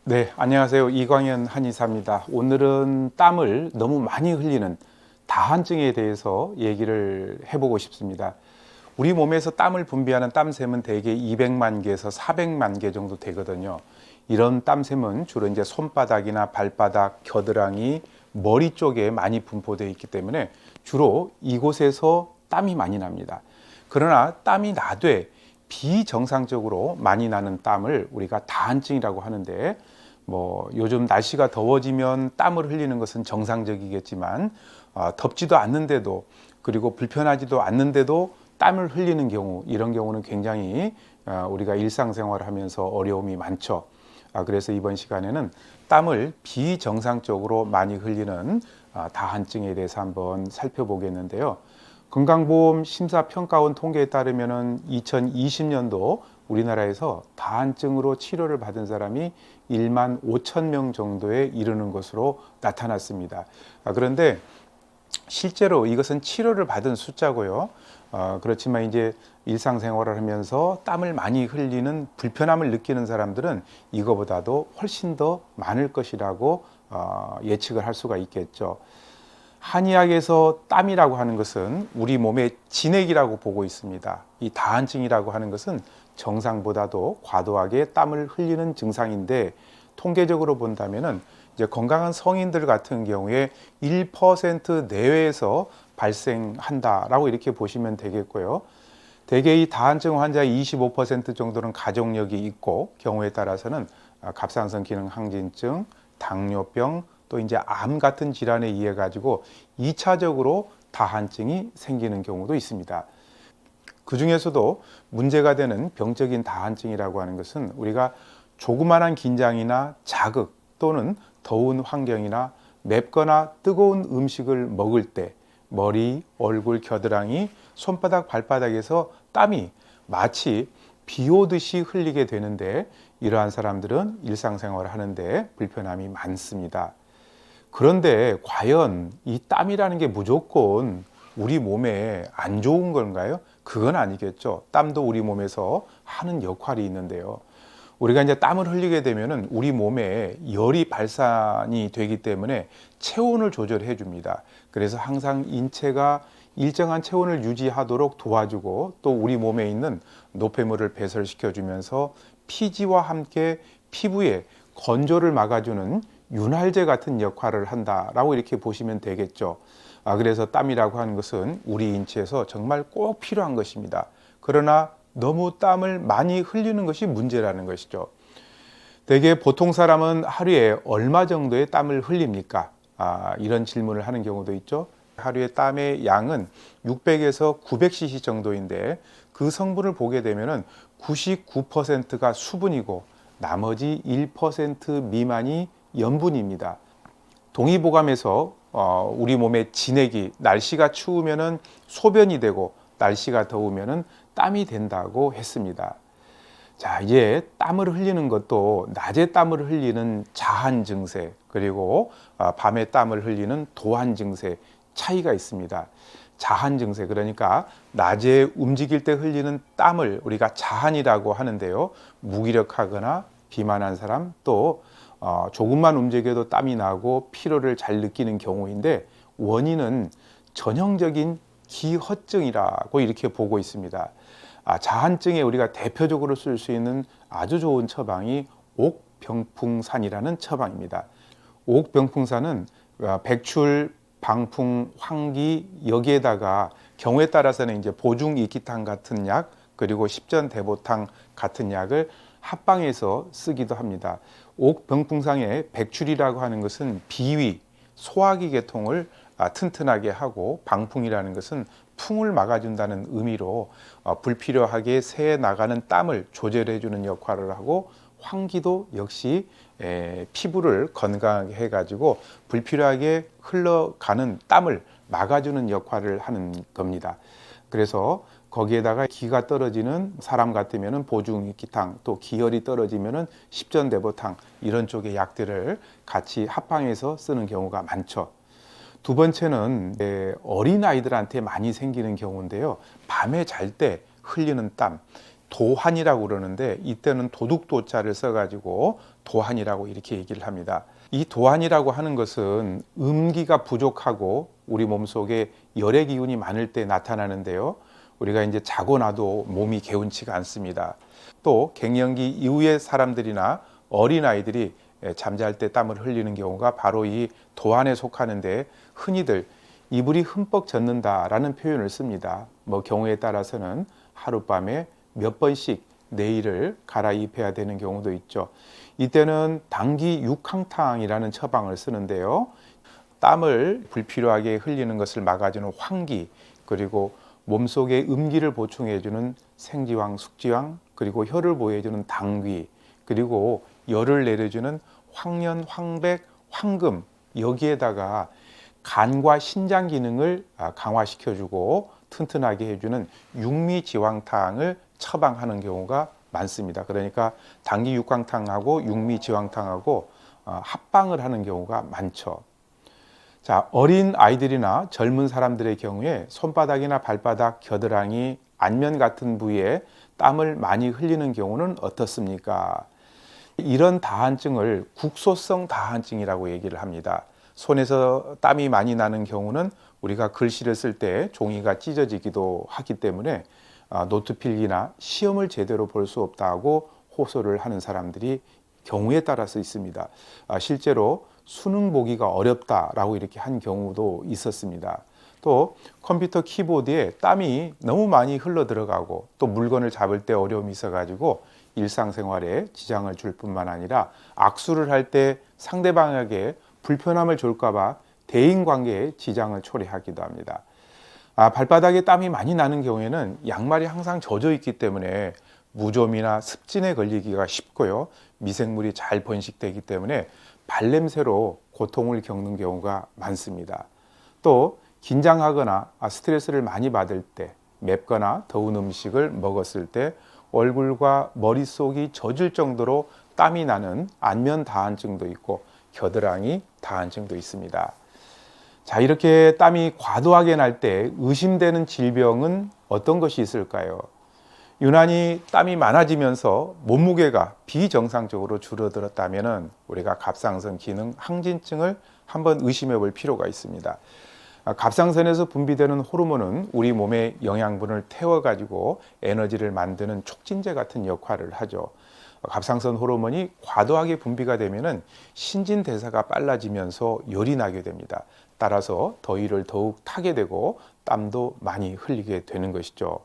네, 안녕하세요. 이광현 한의사입니다. 오늘은 땀을 너무 많이 흘리는 다한증에 대해서 얘기를 해보고 싶습니다. 우리 몸에서 땀을 분비하는 땀샘은 대개 200만 개에서 400만 개 정도 되거든요. 이런 땀샘은 주로 이제 손바닥이나 발바닥, 겨드랑이, 머리 쪽에 많이 분포되어 있기 때문에 주로 이곳에서 땀이 많이 납니다. 그러나 땀이 나되 비정상적으로 많이 나는 땀을 우리가 다한증이라고 하는데, 요즘 날씨가 더워지면 땀을 흘리는 것은 정상적이겠지만, 덥지도 않는데도, 그리고 불편하지도 않는데도 땀을 흘리는 경우, 이런 경우는 굉장히 우리가 일상생활을 하면서 어려움이 많죠. 그래서 이번 시간에는 땀을 비정상적으로 많이 흘리는 다한증에 대해서 한번 살펴보겠는데요. 건강보험 심사평가원 통계에 따르면 2020년도 우리나라에서 다한증으로 치료를 받은 사람이 1만 5천 명 정도에 이르는 것으로 나타났습니다. 그런데 실제로 이것은 치료를 받은 숫자고요. 그렇지만 이제 일상생활을 하면서 땀을 많이 흘리는 불편함을 느끼는 사람들은 이거보다도 훨씬 더 많을 것이라고 예측을 할 수가 있겠죠. 한의학에서 땀이라고 하는 것은 우리 몸의 진액이라고 보고 있습니다. 이 다한증이라고 하는 것은 정상보다도 과도하게 땀을 흘리는 증상인데, 통계적으로 본다면은 이제 건강한 성인들 같은 경우에 1% 내외에서 발생한다라고 이렇게 보시면 되겠고요. 대개 이 다한증 환자의 25% 정도는 가족력이 있고, 경우에 따라서는 갑상선 기능 항진증, 당뇨병, 또 이제 암 같은 질환에 의해 가지고 2차적으로 다한증이 생기는 경우도 있습니다. 그 중에서도 문제가 되는 병적인 다한증이라고 하는 것은 우리가 조그만한 긴장이나 자극 또는 더운 환경이나 맵거나 뜨거운 음식을 먹을 때 머리, 얼굴, 겨드랑이, 손바닥, 발바닥에서 땀이 마치 비 오듯이 흘리게 되는데, 이러한 사람들은 일상생활을 하는데 불편함이 많습니다. 그런데 과연 이 땀이라는 게 무조건 우리 몸에 안 좋은 건가요? 그건 아니겠죠. 땀도 우리 몸에서 하는 역할이 있는데요. 우리가 이제 땀을 흘리게 되면은 우리 몸에 열이 발산이 되기 때문에 체온을 조절해 줍니다. 그래서 항상 인체가 일정한 체온을 유지하도록 도와주고, 또 우리 몸에 있는 노폐물을 배설시켜 주면서 피지와 함께 피부에 건조를 막아주는 윤활제 같은 역할을 한다라고 이렇게 보시면 되겠죠. 그래서 땀이라고 하는 것은 우리 인체에서 정말 꼭 필요한 것입니다. 그러나 너무 땀을 많이 흘리는 것이 문제라는 것이죠. 대개 보통 사람은 하루에 얼마 정도의 땀을 흘립니까? 이런 질문을 하는 경우도 있죠. 하루에 땀의 양은 600에서 900cc 정도인데, 그 성분을 보게 되면 99%가 수분이고 나머지 1% 미만이 염분입니다. 동의보감에서 우리 몸의 진액이 날씨가 추우면은 소변이 되고 날씨가 더우면은 땀이 된다고 했습니다. 자, 이제 땀을 흘리는 것도 낮에 땀을 흘리는 자한 증세, 그리고 밤에 땀을 흘리는 도한 증세 차이가 있습니다. 자한 증세, 그러니까 낮에 움직일 때 흘리는 땀을 우리가 자한이라고 하는데요. 무기력하거나 비만한 사람, 또 조금만 움직여도 땀이 나고 피로를 잘 느끼는 경우인데, 원인은 전형적인 기허증이라고 이렇게 보고 있습니다. 자한증에 우리가 대표적으로 쓸 수 있는 아주 좋은 처방이 옥병풍산이라는 처방입니다. 옥병풍산은 백출, 방풍, 황기, 여기에다가 경우에 따라서는 이제 보중 이기탕 같은 약, 그리고 십전대보탕 같은 약을 합방해서 쓰기도 합니다. 옥병풍상의 백출이라고 하는 것은 비위, 소화기 계통을 튼튼하게 하고, 방풍이라는 것은 풍을 막아준다는 의미로 불필요하게 새어 나가는 땀을 조절해주는 역할을 하고, 환기도 역시 피부를 건강하게 해가지고 불필요하게 흘러가는 땀을 막아주는 역할을 하는 겁니다. 그래서 거기에다가 기가 떨어지는 사람 같으면 보중이기탕, 또 기혈이 떨어지면 십전대보탕, 이런 쪽의 약들을 같이 합방해서 쓰는 경우가 많죠. 두 번째는 어린 아이들한테 많이 생기는 경우인데요. 밤에 잘 때 흘리는 땀. 도환이라고 그러는데 이때는 도둑도자를 써가지고 도환이라고 이렇게 얘기를 합니다. 이 도환이라고 하는 것은 음기가 부족하고 우리 몸속에 열의 기운이 많을 때 나타나는데요. 우리가 이제 자고 나도 몸이 개운치가 않습니다. 또 갱년기 이후의 사람들이나 어린아이들이 잠잘 때 땀을 흘리는 경우가 바로 이 도환에 속하는데 흔히들 이불이 흠뻑 젖는다라는 표현을 씁니다. 뭐 경우에 따라서는 하룻밤에 몇 번씩 내일을 갈아입혀야 되는 경우도 있죠. 이때는 당기 육항탕이라는 처방을 쓰는데요. 땀을 불필요하게 흘리는 것을 막아주는 황기, 그리고 몸속에 음기를 보충해주는 생지황, 숙지황, 그리고 혀를 보호해주는 당귀, 그리고 열을 내려주는 황련, 황백, 황금, 여기에다가 간과 신장 기능을 강화시켜주고 튼튼하게 해주는 육미지황탕을 처방하는 경우가 많습니다. 그러니까 당기 육강탕하고 육미지황탕하고 합방을 하는 경우가 많죠. 자, 어린 아이들이나 젊은 사람들의 경우에 손바닥이나 발바닥, 겨드랑이, 안면 같은 부위에 땀을 많이 흘리는 경우는 어떻습니까? 이런 다한증을 국소성 다한증이라고 얘기를 합니다. 손에서 땀이 많이 나는 경우는 우리가 글씨를 쓸 때 종이가 찢어지기도 하기 때문에 노트 필기나 시험을 제대로 볼 수 없다고 호소를 하는 사람들이 경우에 따라서 있습니다. 실제로 수능 보기가 어렵다라고 이렇게 한 경우도 있었습니다. 또 컴퓨터 키보드에 땀이 너무 많이 흘러 들어가고 또 물건을 잡을 때 어려움이 있어가지고 일상생활에 지장을 줄 뿐만 아니라 악수를 할 때 상대방에게 불편함을 줄까봐 대인관계에 지장을 초래하기도 합니다. 발바닥에 땀이 많이 나는 경우에는 양말이 항상 젖어 있기 때문에 무좀이나 습진에 걸리기가 쉽고요. 미생물이 잘 번식되기 때문에 발냄새로 고통을 겪는 경우가 많습니다. 또 긴장하거나 스트레스를 많이 받을 때, 맵거나 더운 음식을 먹었을 때 얼굴과 머릿속이 젖을 정도로 땀이 나는 안면 다한증도 있고 겨드랑이 다한증도 있습니다. 자, 이렇게 땀이 과도하게 날 때 의심되는 질병은 어떤 것이 있을까요? 유난히 땀이 많아지면서 몸무게가 비정상적으로 줄어들었다면 우리가 갑상선 기능 항진증을 한번 의심해 볼 필요가 있습니다. 갑상선에서 분비되는 호르몬은 우리 몸의 영양분을 태워가지고 에너지를 만드는 촉진제 같은 역할을 하죠. 갑상선 호르몬이 과도하게 분비가 되면 신진대사가 빨라지면서 열이 나게 됩니다. 따라서 더위를 더욱 타게 되고 땀도 많이 흘리게 되는 것이죠.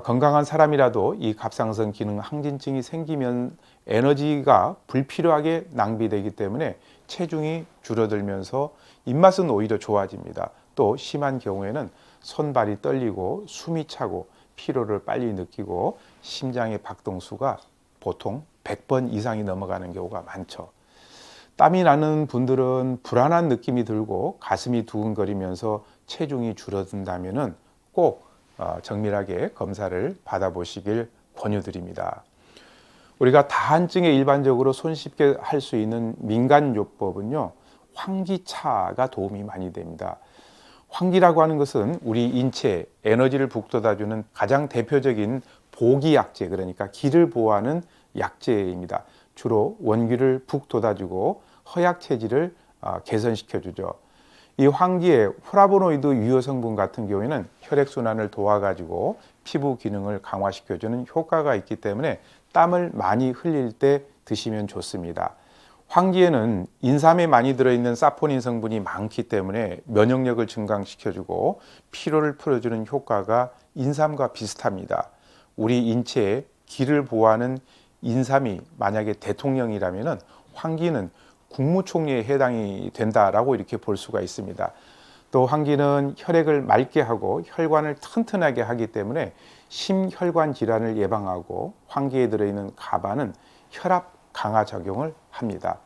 건강한 사람이라도 이 갑상선 기능 항진증이 생기면 에너지가 불필요하게 낭비되기 때문에 체중이 줄어들면서 입맛은 오히려 좋아집니다. 또 심한 경우에는 손발이 떨리고 숨이 차고 피로를 빨리 느끼고 심장의 박동수가 보통 100번 이상이 넘어가는 경우가 많죠. 땀이 나는 분들은 불안한 느낌이 들고 가슴이 두근거리면서 체중이 줄어든다면 꼭 정밀하게 검사를 받아보시길 권유드립니다. 우리가 다한증에 일반적으로 손쉽게 할 수 있는 민간요법은요, 환기차가 도움이 많이 됩니다. 환기라고 하는 것은 우리 인체에 에너지를 북돋아주는 가장 대표적인 보기약제, 그러니까 기를 보호하는 약제입니다. 주로 원기를 북돋아주고 허약 체질을 개선시켜주죠. 이 환기에 플라보노이드 유효 성분 같은 경우에는 혈액순환을 도와가지고 피부 기능을 강화시켜주는 효과가 있기 때문에 땀을 많이 흘릴 때 드시면 좋습니다. 환기에는 인삼에 많이 들어있는 사포닌 성분이 많기 때문에 면역력을 증강시켜주고 피로를 풀어주는 효과가 인삼과 비슷합니다. 우리 인체에 기를 보호하는 인삼이 만약에 대통령이라면 환기는 국무총리에 해당이 된다라고 이렇게 볼 수가 있습니다. 또 환기는 혈액을 맑게 하고 혈관을 튼튼하게 하기 때문에 심혈관 질환을 예방하고 환기에 들어있는 가반은 혈압 강화 작용을 합니다.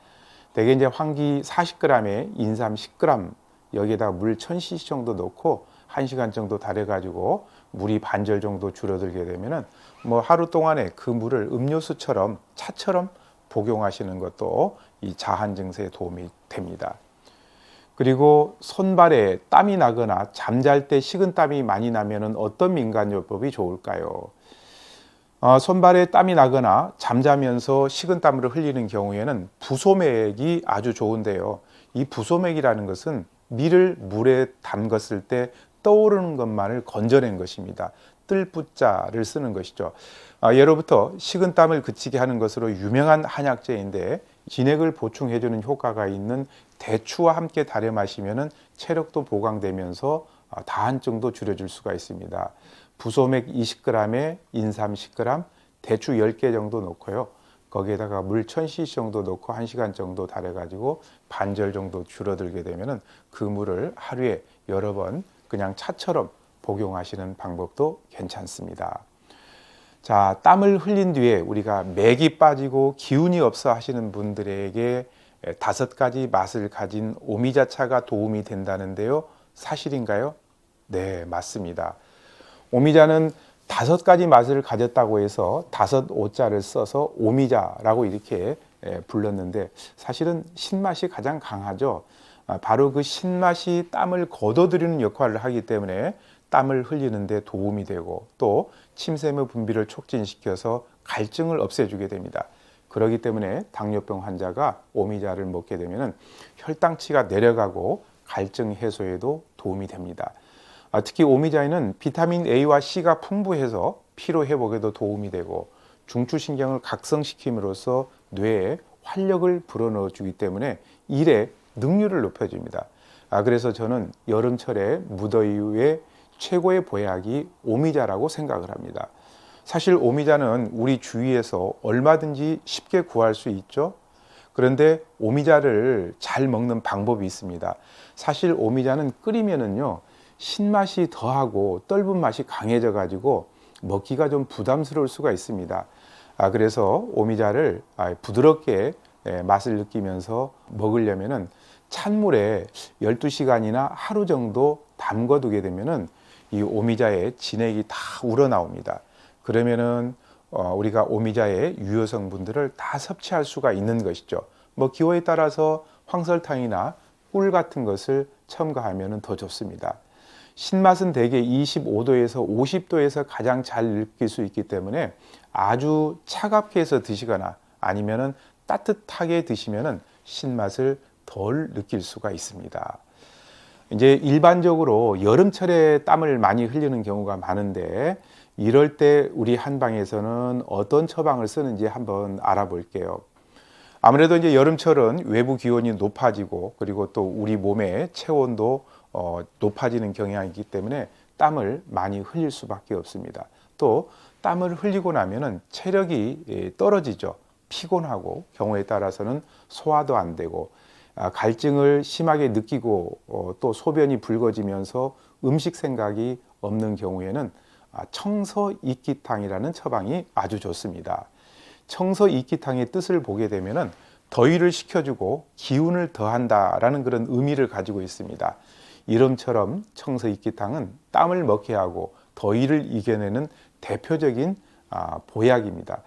대개 이제 환기 40g에 인삼 10g 여기에다가 물 1000cc 정도 넣고 1시간 정도 달여가지고 물이 반절 정도 줄어들게 되면은 뭐 하루 동안에 그 물을 음료수처럼 차처럼 복용하시는 것도 이 자한 증세에 도움이 됩니다. 그리고 손발에 땀이 나거나 잠잘 때 식은땀이 많이 나면은 어떤 민간요법이 좋을까요? 손발에 땀이 나거나 잠자면서 식은땀을 흘리는 경우에는 부소맥이 아주 좋은데요. 이 부소맥이라는 것은 밀을 물에 담갔을 때 떠오르는 것만을 건져낸 것입니다. 뜰부자를 쓰는 것이죠. 예로부터 식은땀을 그치게 하는 것으로 유명한 한약재인데 진액을 보충해주는 효과가 있는 대추와 함께 달여 마시면 체력도 보강되면서 다한증도 줄여줄 수가 있습니다. 부소맥 20g에 인삼 10g, 대추 10개 정도 넣고요. 거기에다가 물 1000cc 정도 넣고 1시간 정도 달여가지고 반절 정도 줄어들게 되면 그 물을 하루에 여러 번 그냥 차처럼 복용하시는 방법도 괜찮습니다. 자, 땀을 흘린 뒤에 우리가 맥이 빠지고 기운이 없어 하시는 분들에게 5가지 맛을 가진 오미자차가 도움이 된다는데요. 사실인가요? 네, 맞습니다. 오미자는 5가지 맛을 가졌다고 해서 5오자를 써서 오미자라고 이렇게 불렀는데 사실은 신맛이 가장 강하죠. 바로 그 신맛이 땀을 걷어들이는 역할을 하기 때문에 땀을 흘리는 데 도움이 되고 또 침샘의 분비를 촉진시켜서 갈증을 없애주게 됩니다. 그렇기 때문에 당뇨병 환자가 오미자를 먹게 되면 혈당치가 내려가고 갈증 해소에도 도움이 됩니다. 특히 오미자에는 비타민 A와 C가 풍부해서 피로 회복에도 도움이 되고 중추신경을 각성시킴으로써 뇌에 활력을 불어넣어 주기 때문에 일의 능률을 높여줍니다. 그래서 저는 여름철에 무더위에 최고의 보약이 오미자라고 생각을 합니다. 사실 오미자는 우리 주위에서 얼마든지 쉽게 구할 수 있죠. 그런데 오미자를 잘 먹는 방법이 있습니다. 사실 오미자는 끓이면은요, 신맛이 더하고 떫은 맛이 강해져 가지고 먹기가 좀 부담스러울 수가 있습니다. 그래서 오미자를 부드럽게 맛을 느끼면서 먹으려면은 찬물에 12시간이나 하루 정도 담궈 두게 되면은 이 오미자의 진액이 다 우러나옵니다. 그러면은 우리가 오미자의 유효 성분들을 다 섭취할 수가 있는 것이죠. 뭐 기호에 따라서 황설탕이나 꿀 같은 것을 첨가하면 더 좋습니다. 신맛은 대개 25도에서 50도에서 가장 잘 느낄 수 있기 때문에 아주 차갑게 해서 드시거나 아니면은 따뜻하게 드시면은 신맛을 덜 느낄 수가 있습니다. 이제 일반적으로 여름철에 땀을 많이 흘리는 경우가 많은데 이럴 때 우리 한방에서는 어떤 처방을 쓰는지 한번 알아볼게요. 아무래도 이제 여름철은 외부 기온이 높아지고 그리고 또 우리 몸의 체온도 높아지는 경향이기 때문에 땀을 많이 흘릴 수밖에 없습니다. 또 땀을 흘리고 나면은 체력이 떨어지죠. 피곤하고 경우에 따라서는 소화도 안 되고 갈증을 심하게 느끼고 또 소변이 붉어지면서 음식 생각이 없는 경우에는 청서익기탕이라는 처방이 아주 좋습니다. 청서익기탕의 뜻을 보게 되면은 더위를 식혀주고 기운을 더한다라는 그런 의미를 가지고 있습니다. 이름처럼 청서익기탕은 땀을 먹게 하고 더위를 이겨내는 대표적인 보약입니다.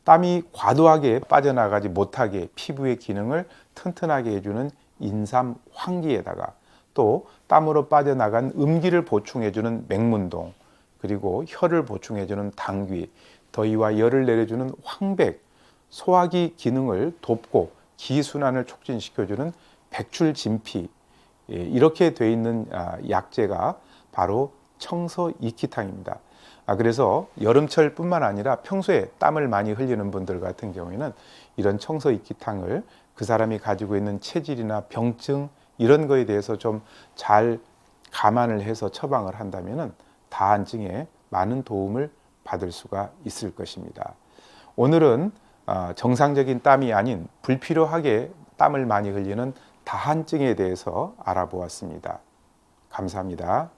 땀이 과도하게 빠져나가지 못하게 피부의 기능을 튼튼하게 해주는 인삼 황기에다가 또 땀으로 빠져나간 음기를 보충해주는 맹문동 그리고 혈을 보충해주는 당귀 더위와 열을 내려주는 황백 소화기 기능을 돕고 기순환을 촉진시켜주는 백출진피 이렇게 돼 있는 약재가 바로 청서익기탕입니다. 그래서 여름철 뿐만 아니라 평소에 땀을 많이 흘리는 분들 같은 경우에는 이런 청서익기탕을 그 사람이 가지고 있는 체질이나 병증 이런 거에 대해서 좀 잘 감안을 해서 처방을 한다면 다한증에 많은 도움을 받을 수가 있을 것입니다. 오늘은 정상적인 땀이 아닌 불필요하게 땀을 많이 흘리는 다한증에 대해서 알아보았습니다. 감사합니다.